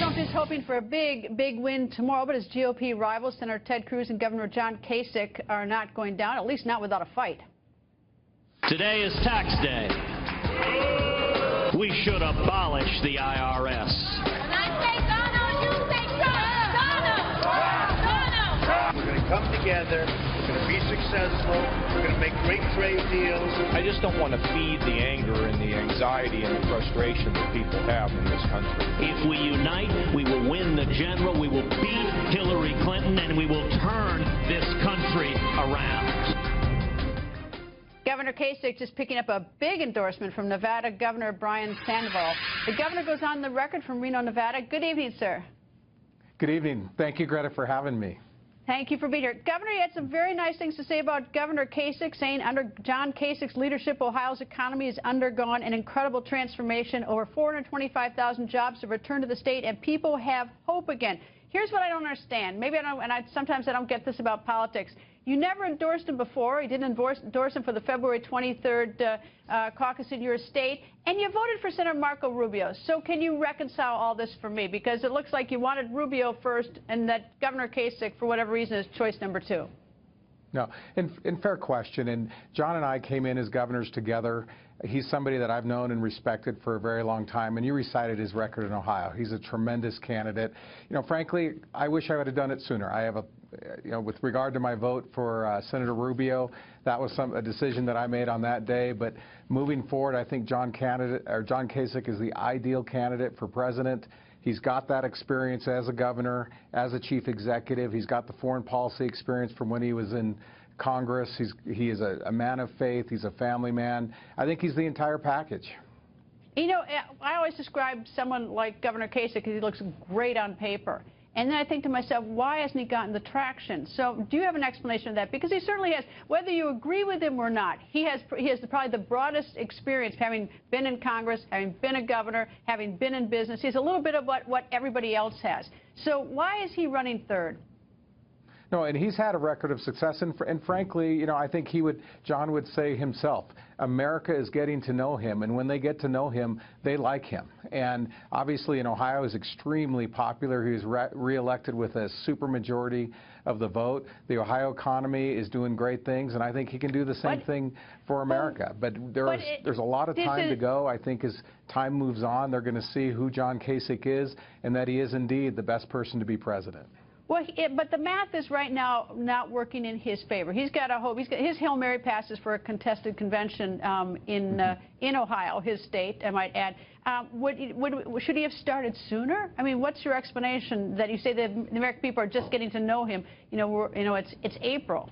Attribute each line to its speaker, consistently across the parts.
Speaker 1: Trump is hoping for a big win tomorrow, but his GOP rivals, Senator Ted Cruz and Governor John Kasich, are not going down, at least not without a fight.
Speaker 2: Today is tax day. We should abolish the IRS.
Speaker 3: When I say Donald, you say Trump. Donald.
Speaker 4: We're going to come together. We're going to be successful. We're going to make great trade deals.
Speaker 5: I just don't want to feed the anger and the anxiety and the frustration that people have in this country.
Speaker 2: If we unite, we will win the general, we will beat Hillary Clinton, and we will turn this country around.
Speaker 1: Governor Kasich just picking up a big endorsement from Nevada Governor Brian Sandoval. The governor goes on the record from Reno, Nevada. Good evening, sir.
Speaker 6: Good evening. Thank you, Greta, for having me.
Speaker 1: Thank you for being here. Governor, you had some very nice things to say about Governor Kasich, saying under John Kasich's leadership, Ohio's economy has undergone an incredible transformation. Over 425,000 jobs have returned to the state, and people have hope again. Here's what I don't understand. Maybe I don't, and sometimes I don't get this about politics. You never endorsed him before. You didn't endorse him for the February 23rd caucus in your state, and you voted for Senator Marco Rubio. So can you reconcile all this for me? Because it looks like you wanted Rubio first, and that Governor Kasich, for whatever reason, is choice number two.
Speaker 6: No, in fair question. And John and I came in as governors together. He's somebody that I've known and respected for a very long time, and you recited his record in Ohio. He's a tremendous candidate. You know, frankly, I wish I would have done it sooner. I have a, you know, with regard to my vote for Senator Rubio, that was a decision that I made on that day. But moving forward, I think John Kasich is the ideal candidate for president. He's got that experience as a governor, as a chief executive. He's got the foreign policy experience from when he was in Congress. He is a man of faith. He's a family man. I think he's the entire package.
Speaker 1: You know, I always describe someone like Governor Kasich because he looks great on paper. And then I think to myself, why hasn't he gotten the traction? So do you have an explanation of that? Because he certainly has, whether you agree with him or not, he has probably the broadest experience, having been in Congress, having been a governor, having been in business. He has a little bit of what everybody else has. So why is he running third?
Speaker 6: No, and he's had a record of success, and frankly, you know, I think John would say himself, America is getting to know him, and when they get to know him, they like him. And obviously in Ohio, he's extremely popular. He was reelected with a supermajority of the vote. The Ohio economy is doing great things, and I think he can do the same thing for America. But there's a lot of time to go. I think as time moves on, they're going to see who John Kasich is, and that he is indeed the best person to be president.
Speaker 1: Well, but the math is right now not working in his favor. He's got a hope. His Hail Mary passes for a contested convention in Ohio, his state, I might add. Should he have started sooner? I mean, what's your explanation that you say that the American people are just getting to know him? You know, it's April.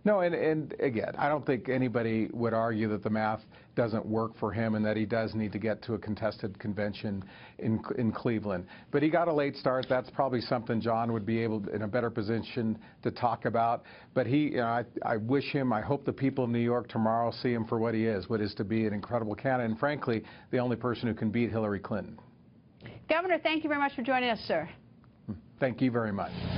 Speaker 6: No, and again, I don't think anybody would argue that the math doesn't work for him and that he does need to get to a contested convention in Cleveland. But he got a late start. That's probably something John would be able in a better position to talk about. But I wish him, I hope the people of New York tomorrow see him for what he is to be an incredible candidate, and frankly, the only person who can beat Hillary Clinton.
Speaker 1: Governor, thank you very much for joining us, sir.
Speaker 6: Thank you very much.